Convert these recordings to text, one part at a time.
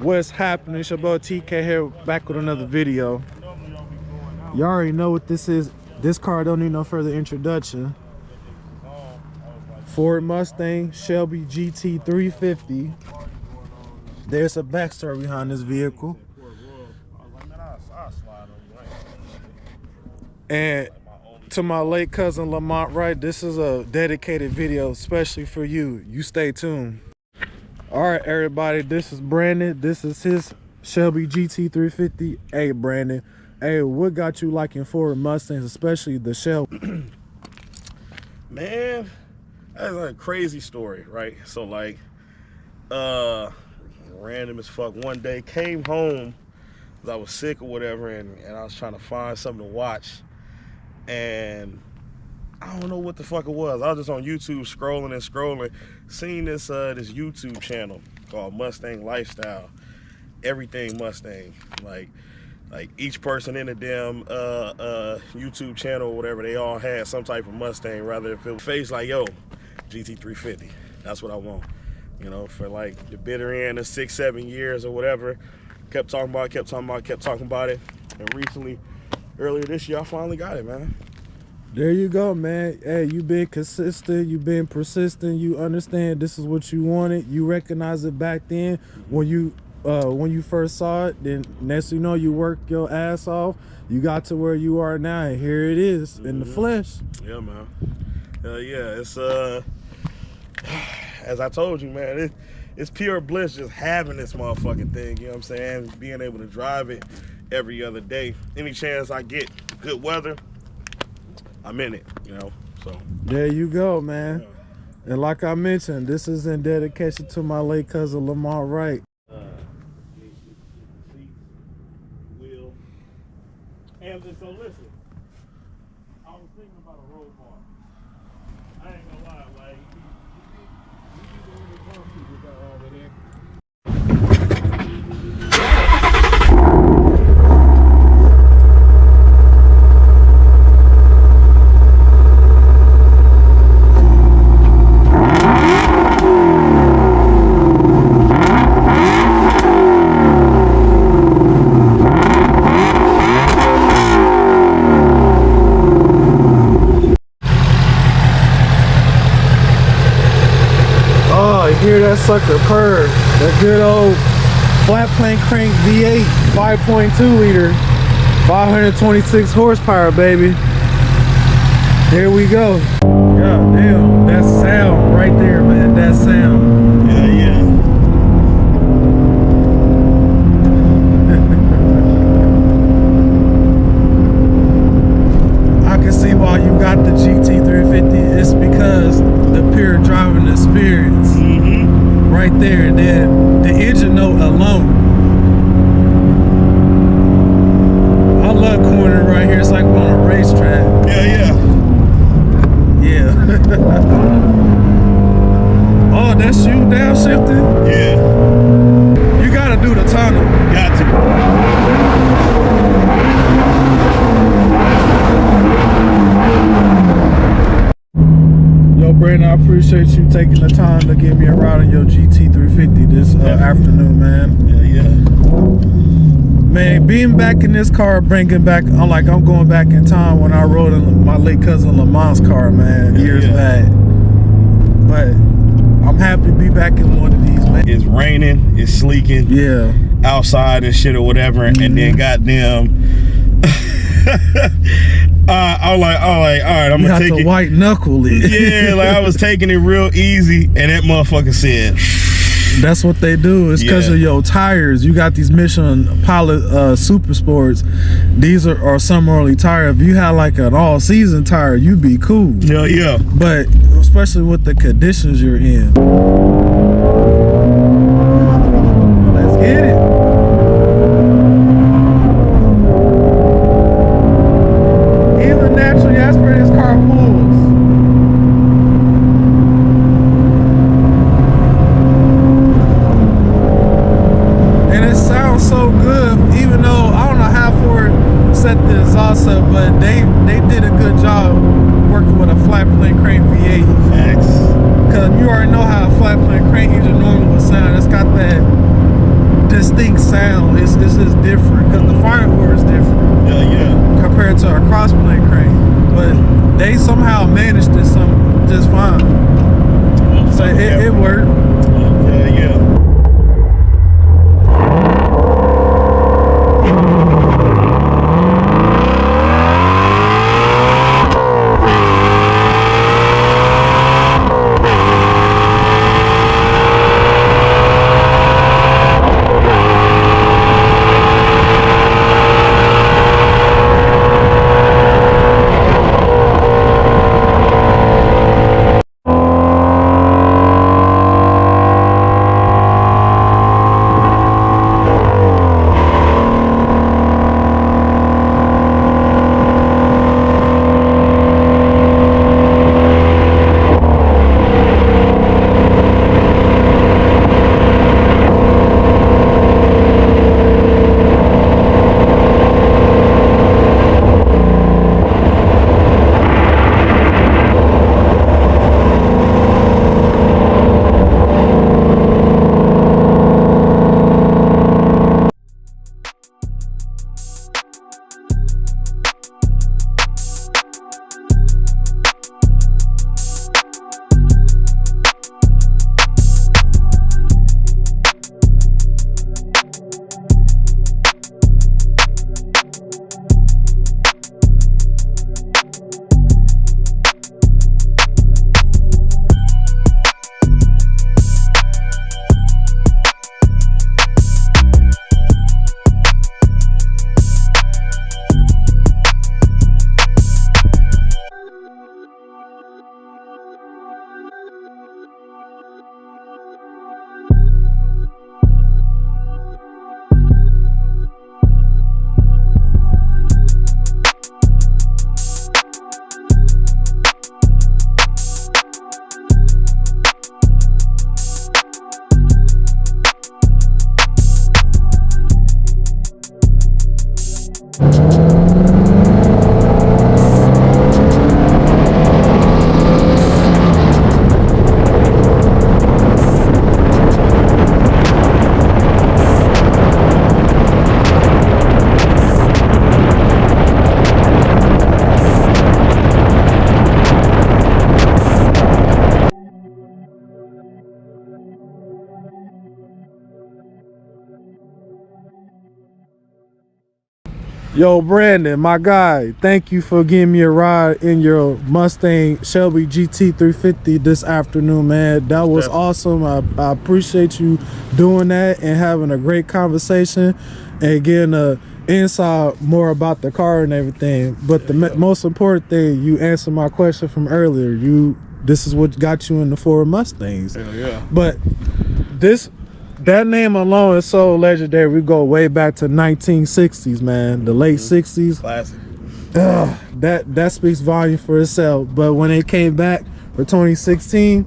What's happening? It's your boy TK here, back with another video. You already know what this is. This car don't need no further introduction. Ford Mustang Shelby GT350. There's a backstory behind this vehicle. And to my late cousin Lamont Wright, this is a dedicated video especially for you. You stay tuned. All right, everybody, this is Brandon. This is his Shelby GT350. Hey, Brandon. Hey, what got you liking Ford Mustangs, especially the Shelby? Man, that's a crazy story, right? So, like, random as fuck. One day, came home because I was sick or whatever, and I was trying to find something to watch. And I don't know what the fuck it was. I was just on YouTube scrolling and scrolling, seen this this YouTube channel called Mustang Lifestyle. Everything Mustang. Like each person in the damn YouTube channel or whatever, they all had some type of Mustang, rather if it was face like, yo, GT350. That's what I want. You know, for like the bitter end of 6-7 years or whatever. Kept talking about it. And recently, earlier this year, I finally got it, man. There you go, man. Hey, you been consistent, you been persistent, you understand this is what you wanted. You recognize it back then when you first saw it. Then next thing you know, you worked your ass off. You got to where you are now, and here it is in the flesh. Yeah, man. Yeah, it's as I told you, man, it's pure bliss just having this motherfucking thing. You know what I'm saying? Being able to drive it every other day. Any chance I get good weather, I'm in it, you know, so. There you go, man. Yeah. And like I mentioned, this is in dedication to my late cousin Lamont Wright. Wheel. And so listen, I was thinking about a road bar. I ain't gonna lie, like, you got all that in. Hear that sucker purr. That good old flat plane crank V8 5.2 liter 526 horsepower, baby. There we go. God damn, that sound right there, man. That sound. Yeah. I can see why you got the GT350. It's because the pure driving experience. Right there, then the engine note alone. I love cornering right here. It's like we're on a racetrack. Yeah. Oh, that's you downshifting? Yeah. You gotta do the tunnel. Got to. Brandon, I appreciate you taking the time to give me a ride on your GT350 this afternoon, man. Yeah. Man, being back in this car, I'm going back in time when I rode in my late cousin Lamont's car, man, years back. But I'm happy to be back in one of these, man. It's raining, it's sleeking. Yeah. Outside and shit or whatever, and then goddamn. I was like, all right, I'm gonna take it. White knuckle it. Yeah, like I was taking it real easy, and that motherfucker said. That's what they do. It's because of your tires. You got these Michelin Pilot Super Sports. These are summer only tire. If you had like an all season tire, you'd be cool. Yeah. But especially with the conditions you're in. distinct sound. It's just different because the fire door is different. Yeah. Compared to a crossplane crane, but they somehow managed this just fine. So it worked. Yeah. Yo, Brandon, my guy, thank you for giving me a ride in your Mustang Shelby GT350 this afternoon, man. That was awesome. I appreciate you doing that and having a great conversation and getting a insight more about the car and everything. But the most important thing, you answered my question from earlier. This is what got you in the Ford Mustangs. Hell yeah. But that name alone is so legendary. We go way back to 1960s, man. The late 60s. Classic. That speaks volume for itself. But when it came back for 2016,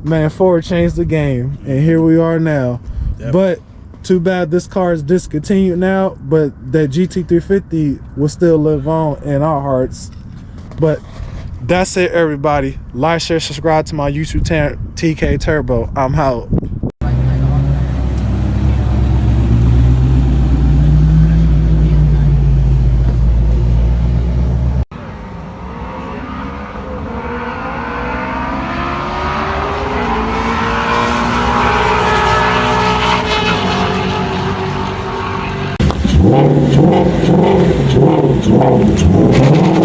man, Ford changed the game. And here we are now. Yep. But too bad this car is discontinued now. But that GT350 will still live on in our hearts. But that's it, everybody. Like, share, subscribe to my YouTube TK Turbo. I'm out. Drum.